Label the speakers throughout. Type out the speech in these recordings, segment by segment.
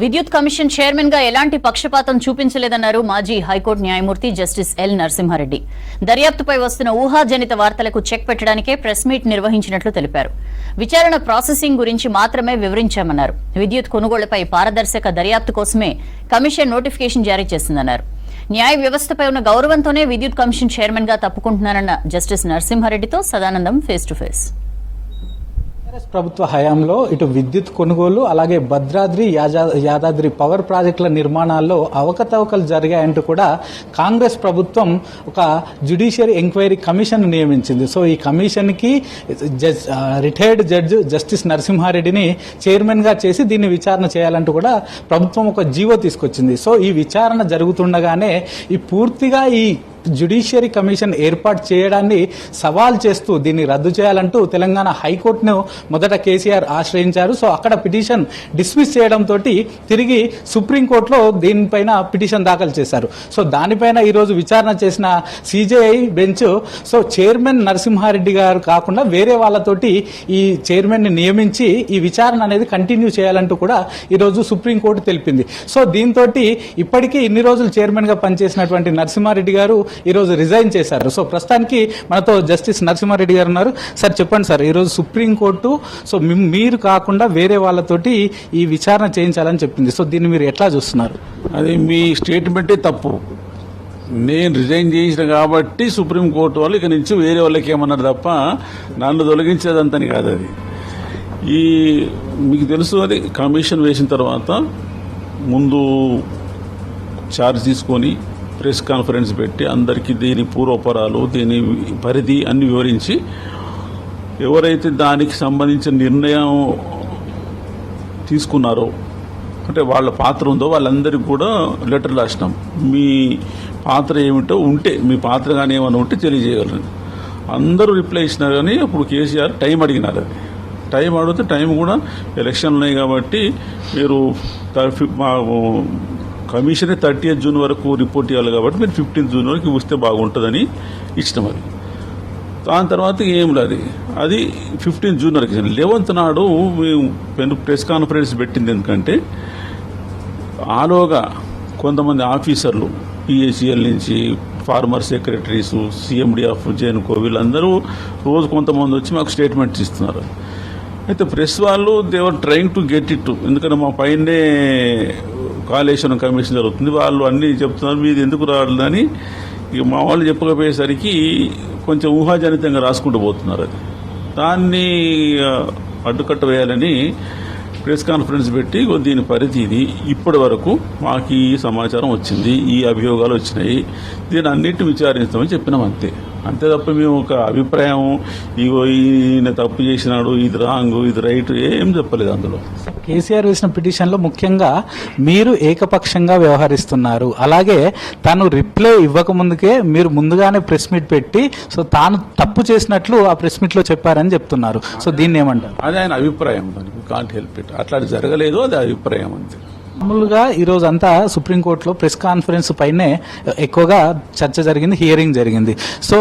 Speaker 1: విద్యుత్ commission chairman గా ఎలాంటి పక్షపాతం చూపించలేదన్నారు మాజీ హైకోర్టు న్యాయమూర్తి జస్టిస్ ఎల్ నరసింహారెడ్డి. దర్యాప్తుపై వస్తున్న ఊహాజనిత వార్తలకు చెక్ పెట్టడానికే ప్రెస్ మీట్ నిర్వహించినట్లు తెలిపారు. విచారణ ప్రాసెసింగ్ గురించి మాత్రమే వివరించామన్నారు. విద్యుత్ కొనుగోళ్లపై పారదర్శక దర్యాప్తు కోసమే కమిషన్ నోటిఫికేషన్ జారీ చేసిందన్నారు. న్యాయ వ్యవస్థపై ఉన్న గౌరవంతోనే విద్యుత్ కమిషన్ చైర్మన్ గా తప్పుకుంటున్నారన్న జస్టిస్ నరసింహారెడ్డితో సదానందం ఫేస్ టు ఫేస్.
Speaker 2: ప్రభుత్వ హయాంలో ఇటు విద్యుత్ కొనుగోలు అలాగే భద్రాద్రి యాదాద్రి పవర్ ప్రాజెక్టుల నిర్మాణాల్లో అవకతవకలు జరిగాయంటూ కూడా కాంగ్రెస్ ప్రభుత్వం ఒక జ్యుడిషియరీ ఎంక్వైరీ కమిషన్ నియమించింది. సో ఈ కమిషన్ కి రిటైర్డ్ జడ్జి జస్టిస్ నరసింహారెడ్డిని చైర్మన్ గా చేసి దీన్ని విచారణ చేయాలంటూ కూడా ప్రభుత్వం ఒక జీవో తీసుకొచ్చింది. సో ఈ విచారణ జరుగుతుండగానే పూర్తిగా ఈ జ్యుడిషియరీ కమిషన్ ఏర్పాటు చేయడాన్ని సవాల్ చేస్తూ దీన్ని రద్దు చేయాలంటూ తెలంగాణ హైకోర్టును మొదట కేసీఆర్ ఆశ్రయించారు. సో అక్కడ పిటిషన్ డిస్మిస్ చేయడంతో తిరిగి సుప్రీంకోర్టులో దీనిపైన పిటిషన్ దాఖలు చేశారు. సో దానిపైన ఈరోజు విచారణ చేసిన CJI bench so chairman Narasimha Reddy garu కాకుండా వేరే వాళ్ళతోటి ఈ చైర్మన్ ని నియమించి ఈ విచారణ అనేది కంటిన్యూ చేయాలంటూ కూడా ఈరోజు సుప్రీంకోర్టు తెలిపింది. సో దీంతో ఇప్పటికీ ఇన్ని రోజులు చైర్మన్ గా పనిచేసినటువంటి నరసింహారెడ్డి గారు ఈరోజు రిజైన్ చేశారు. సో ప్రస్తుతానికి మనతో జస్టిస్ నరసింహారెడ్డి గారు ఉన్నారు. సార్ చెప్పండి సార్, ఈరోజు సుప్రీంకోర్టు సో మీరు కాకుండా వేరే వాళ్ళతోటి ఈ విచారణ చేయించాలని చెప్పింది. సో దీన్ని మీరు ఎట్లా చూస్తున్నారు?
Speaker 3: అది మీ స్టేట్మెంటే తప్పు. నేను రిజైన్ చేసిన కాబట్టి సుప్రీంకోర్టు వాళ్ళు ఇక నుంచి వేరే వాళ్ళకి ఏమన్నారు తప్ప నన్ను తొలగించేదంతని కాదు. అది మీకు తెలుసు, అది కమిషన్ వేసిన తర్వాత ముందు ఛార్జ్ తీసుకొని ప్రెస్ కాన్ఫరెన్స్ పెట్టి అందరికీ దీని పూర్వపరాలు దీని పరిధి అన్ని వివరించి ఎవరైతే దానికి సంబంధించిన నిర్ణయం తీసుకున్నారో అంటే వాళ్ళ పాత్ర ఉందో వాళ్ళందరికీ కూడా లెటర్ రాసినాం. మీ పాత్ర ఏమిటో ఉంటే మీ పాత్ర కానీ ఏమైనా ఉంటే తెలియజేయగలరు. అందరూ రిప్లై ఇచ్చినారు. కానీ అప్పుడు కేసీఆర్ టైం అడిగినారు. అది టైం అడిగితే టైం కూడా ఎలక్షన్లు ఉన్నాయి కాబట్టి మీరు కమిషన్ 30th జూన్ వరకు రిపోర్ట్ ఇవ్వాలి కాబట్టి మీరు 15th జూన్ వరకు ఇస్తే బాగుంటుందని ఇచ్చినాం. అది దాని తర్వాత ఏం లేదు. అది 15th జూన్ వరకు 11th నాడు మేము ప్రెస్ కాన్ఫరెన్స్ పెట్టింది. ఎందుకంటే ఆలోగా కొంతమంది ఆఫీసర్లు పిఏసిఎల్ నుంచి ఫార్మర్ సెక్రటరీస్ సిఎండి ఆఫ్ జేఎన్కో వీళ్ళందరూ రోజు కొంతమంది వచ్చి మాకు స్టేట్మెంట్స్ ఇస్తున్నారు. అయితే ప్రెస్ వాళ్ళు దేవర్ ట్రైంగ్ టు గెట్ ఇట్. ఎందుకంటే మా పైనే కాళేశ్వరం కమిషన్ జరుగుతుంది, వాళ్ళు అన్నీ చెప్తున్నారు, మీది ఎందుకు రావట్లేదని ఇక మా వాళ్ళు చెప్పకపోయేసరికి కొంచెం ఊహాజనితంగా రాసుకుంటూ పోతున్నారు. అది దాన్ని అడ్డుకట్ట వేయాలని ప్రెస్ కాన్ఫరెన్స్ పెట్టి దీని పరిధి ఇది, ఇప్పటి వరకు మాకు ఈ సమాచారం వచ్చింది, ఈ అభియోగాలు వచ్చినాయి, దీన్ని అన్నింటిని విచారిస్తామని చెప్పినాం. అంతే తప్ప మేము ఒక అభిప్రాయం ఈయన తప్పు చేసినాడు, ఇది రాంగ్, ఇది రైట్ ఏం చెప్పలేదు. అందులో
Speaker 2: కేసీఆర్ వేసిన పిటిషన్లో ముఖ్యంగా మీరు ఏకపక్షంగా వ్యవహరిస్తున్నారు, అలాగే తాను రిప్లై ఇవ్వకముందుకే మీరు ముందుగానే ప్రెస్ మీట్ పెట్టి సో తాను తప్పు చేసినట్లు ఆ ప్రెస్ మీట్లో చెప్పారని చెప్తున్నారు. సో దీన్ని ఏమంటారు?
Speaker 3: అది ఆయన అభిప్రాయం, దానికి కాంట్ హెల్ప్ ఇట్. అట్లా జరగలేదు, అది అభిప్రాయం అంతే.
Speaker 2: మామూలుగా ఈరోజు అంతా సుప్రీంకోర్టులో ప్రెస్ కాన్ఫరెన్స్ పైనే ఎక్కువగా చర్చ జరిగింది, హియరింగ్ జరిగింది. సో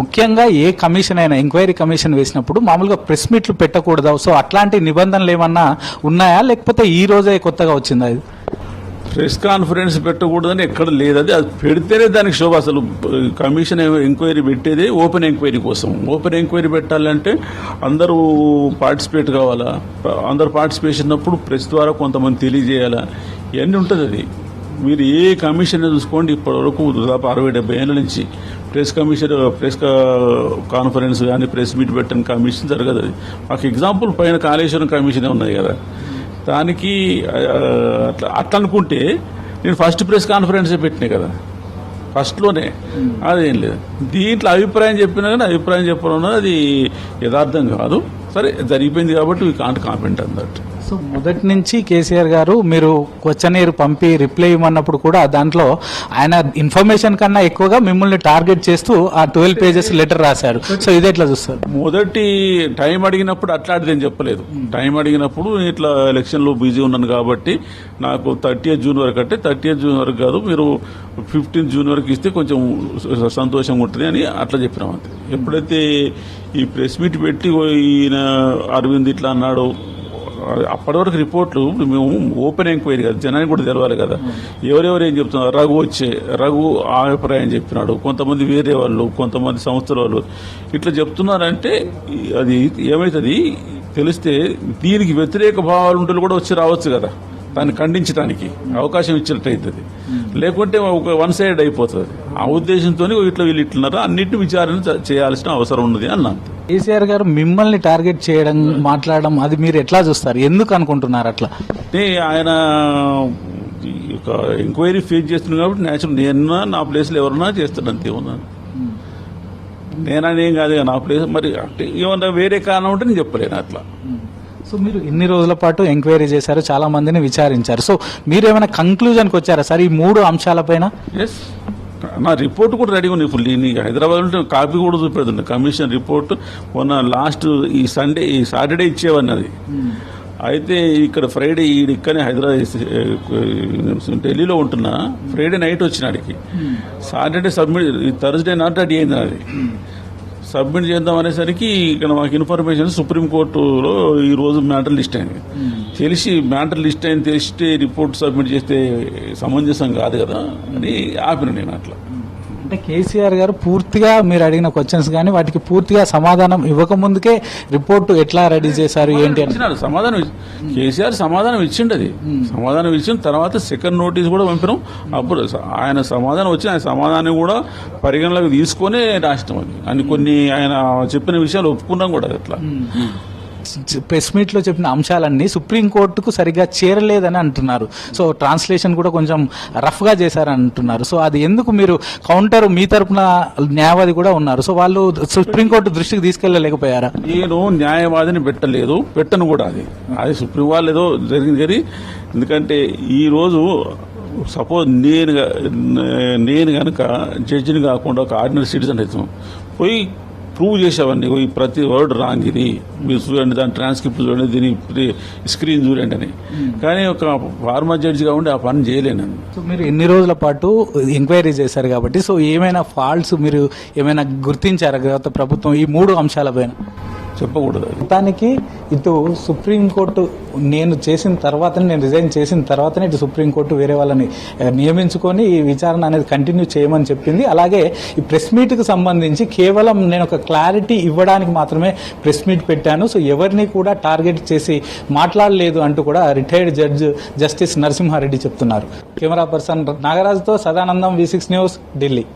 Speaker 2: ముఖ్యంగా ఏ కమిషన్ అయినా ఎంక్వైరీ కమిషన్ వేసినప్పుడు మామూలుగా ప్రెస్ మీట్లు పెట్టకూడదు. సో అట్లాంటి నిబంధనలు ఏమన్నా ఉన్నాయా, లేకపోతే ఈ రోజే కొత్తగా వచ్చిందా? ఇది
Speaker 3: ప్రెస్ కాన్ఫరెన్స్ పెట్టకూడదని ఎక్కడ లేదు. అది పెడితేనే దానికి శోభ. అసలు కమిషన్ ఎంక్వైరీ పెట్టేదే ఓపెన్ ఎంక్వైరీ కోసం. ఓపెన్ ఎంక్వైరీ పెట్టాలంటే అందరూ పార్టిసిపేట్ కావాలా, అందరూ పార్టిసిపేషన్ అప్పుడు ప్రెస్ ద్వారా కొంతమంది తెలియజేయాలా, ఇవన్నీ ఉంటుంది. అది మీరు ఏ కమిషన్ చూసుకోండి, ఇప్పటివరకు దాదాపు 60-70 ఏళ్ళ నుంచి ప్రెస్ కాన్ఫరెన్స్ కానీ ప్రెస్ మీట్ పెట్టిన కమిషన్ జరగదు. అది మాకు ఎగ్జాంపుల్ పైన కాళేశ్వరం కమిషనే ఉన్నాయి కదా, దానికి అట్లా అనుకుంటే నేను ఫస్ట్ ప్రెస్ కాన్ఫరెన్సే పెట్టినా కదా ఫస్ట్లోనే. అదేం లేదు. దీంట్లో అభిప్రాయం చెప్పినా కానీ అభిప్రాయం చెప్పడం అది యథార్థం కాదు. సరే జరిగిపోయింది కాబట్టి వీ కాంట్ కామెంట్ అన్నట్టు.
Speaker 2: సో మొదటి నుంచి కేసీఆర్ గారు మీరు క్వశ్చనీర్ పంపి రిప్లై ఇవ్వమన్నప్పుడు కూడా దాంట్లో ఆయన ఇన్ఫర్మేషన్ కన్నా ఎక్కువగా మిమ్మల్ని టార్గెట్ చేస్తూ ఆ 12 pages లెటర్ రాశారు. సో ఇది ఎట్లా చూస్తారు?
Speaker 3: మొదటి టైం అడిగినప్పుడు అట్లాంటిది ఏం చెప్పలేదు. టైం అడిగినప్పుడు ఇట్లా ఎలక్షన్లో బిజీ ఉన్నాను కాబట్టి నాకు 30th జూన్ వరకు అంటే 30th జూన్ వరకు కాదు, మీరు 15th జూన్ వరకు ఇస్తే కొంచెం సంతోషంగా ఉంటుంది అని అట్లా చెప్పినాం. అంతే. ఎప్పుడైతే ఈ ప్రెస్ మీట్ పెట్టి ఈయన అరవింద్ ఇట్లా అన్నాడు, అప్పటి వరకు రిపోర్ట్లు మేము ఓపెన్ ఎంక్వైరీ కదా, జనానికి కూడా తెలవాలి కదా. ఎవరెవరు ఏం చెప్తున్నారు, రఘు ఆ అభిప్రాయం చెప్పినాడు, కొంతమంది వేరే వాళ్ళు, కొంతమంది సంస్థల వాళ్ళు ఇట్లా చెప్తున్నారంటే అది ఏమవుతుంది తెలిస్తే దీనికి వ్యతిరేక భావాలు ఉంటే కూడా వచ్చి రావచ్చు కదా, దాన్ని ఖండించడానికి అవకాశం ఇచ్చినట్టు అవుతుంది. లేకుంటే ఒక వన్ సైడ్ అయిపోతుంది. ఆ ఉద్దేశంతో ఇట్లా వీళ్ళు ఇట్లున్నారా అన్నింటినీ విచారణ చేయాల్సిన అవసరం ఉన్నది అన్నాను.
Speaker 2: కేసీఆర్ గారు మిమ్మల్ని టార్గెట్ చేయడం, మాట్లాడడం అది మీరు ఎట్లా చూస్తారు, ఎందుకు అనుకుంటున్నారు అట్లా?
Speaker 3: అంటే ఆయన ఒక ఎంక్వైరీ ఫేస్ చేస్తున్నాడు కాబట్టి నేచురల్ నేనున్నా నా ప్లేస్లో ఎవరన్నా చేస్తాడు అంతే ఉన్నాను. నేనేం కాదు నా ప్లేస్ మరి అంటే ఏమన్నా వేరే కారణం ఉంటే నేను చెప్పలేను అట్లా.
Speaker 2: సో మీరు ఇన్ని రోజుల పాటు ఎంక్వైరీ చేశారు, చాలా మందిని విచారించారు. సో మీరు ఏమైనా కంక్లూజన్కి వచ్చారా సార్ ఈ 3 అంశాలపైన?
Speaker 3: ఎస్, నా రిపోర్ట్ కూడా రెడీగా ఉంది. ఇప్పుడు నీకు హైదరాబాద్ ఉంటే కాపీ కూడా చూపెడుతుంది. కమిషన్ రిపోర్ట్ మొన్న లాస్ట్ ఈ సాటర్డే ఇచ్చేవన్నీ అది. అయితే ఇక్కడ ఫ్రైడే ఇక్కడనే హైదరాబాద్ ఢిల్లీలో ఉంటున్నా, ఫ్రైడే నైట్ వచ్చినాడికి Saturday submit, Thursday not ready అయింది అది సబ్మిట్ చేద్దాం అనేసరికి ఇక్కడ మాకు ఇన్ఫర్మేషన్ సుప్రీంకోర్టులో ఈ రోజు మ్యాటర్ లిస్ట్ అయింది. మ్యాటర్ లిస్ట్ అయింది తెలిస్తే రిపోర్ట్ సబ్మిట్ చేస్తే సమంజసం కాదు కదా అని ఆపిన నేను అట్లా.
Speaker 2: అంటే కేసీఆర్ గారు పూర్తిగా మీరు అడిగిన క్వశ్చన్స్ కానీ వాటికి పూర్తిగా సమాధానం ఇవ్వకముందుకే రిపోర్టు ఎట్లా రెడీ చేశారు ఏంటి అని
Speaker 3: సమాధానం కేసీఆర్ సమాధానం ఇచ్చిండు. అది సమాధానం ఇచ్చిన తర్వాత సెకండ్ నోటీస్ కూడా పంపినాం. అప్పుడు ఆయన సమాధానం వచ్చి ఆయన సమాధానం కూడా పరిగణలోకి తీసుకొని రాష్ట్రం అది అని కొన్ని ఆయన చెప్పిన విషయాలు ఒప్పుకున్నాం కూడా. అట్లా
Speaker 2: ప్రెస్ మీట్ లో చెప్పిన అంశాలన్నీ సుప్రీంకోర్టుకు సరిగ్గా చేరలేదని అంటున్నారు. సో ట్రాన్స్లేషన్ కూడా కొంచెం రఫ్ గా చేశారని అంటున్నారు. సో అది ఎందుకు మీరు కౌంటర్, మీ తరపున న్యాయవాది కూడా ఉన్నారు, సో వాళ్ళు సుప్రీంకోర్టు దృష్టికి తీసుకెళ్లలేకపోయారా?
Speaker 3: నేను న్యాయవాదిని పెట్టను కూడా. అది సుప్రీం వాళ్ళు ఏదో జరిగింది. ఎందుకంటే ఈ రోజు సపోజ్ నేను కనుక జడ్జిని కాకుండా ఒక ఆర్డినరీ సిటిజన్ అవుతాం, పోయి ప్రూవ్ చేసేవాడిని ప్రతి వర్డ్ రాంగ్, ఇది మీరు చూడండి, దాని ట్రాన్స్క్రిప్ట్ చూడండి, దీని స్క్రీన్ చూడండి అని. కానీ ఒక ఫార్మర్ జడ్జిగా ఉండి ఆ పని చేయలేను.
Speaker 2: సో మీరు ఎన్ని రోజుల పాటు ఎంక్వైరీ చేశారు కాబట్టి సో ఏమైనా ఫాల్ట్స్ మీరు ఏమైనా గుర్తించారా గత ప్రభుత్వం ఈ 3 అంశాలపైన?
Speaker 3: చెప్పకూడదు.
Speaker 2: మొత్తానికి ఇటు సుప్రీంకోర్టు నేను రిజైన్ చేసిన తర్వాతనే ఇటు సుప్రీంకోర్టు వేరే వాళ్ళని నియమించుకొని ఈ విచారణ అనేది కంటిన్యూ చేయమని చెప్పింది. అలాగే ఈ ప్రెస్ మీట్కి సంబంధించి కేవలం నేను ఒక క్లారిటీ ఇవ్వడానికి మాత్రమే ప్రెస్ మీట్ పెట్టాను, సో ఎవరిని కూడా టార్గెట్ చేసి మాట్లాడలేదు అంటూ కూడా రిటైర్డ్ జడ్జ్ జస్టిస్ నరసింహారెడ్డి చెప్తున్నారు. కెమెరా పర్సన్ నాగరాజ్తో సదానందం, V6 న్యూస్, ఢిల్లీ.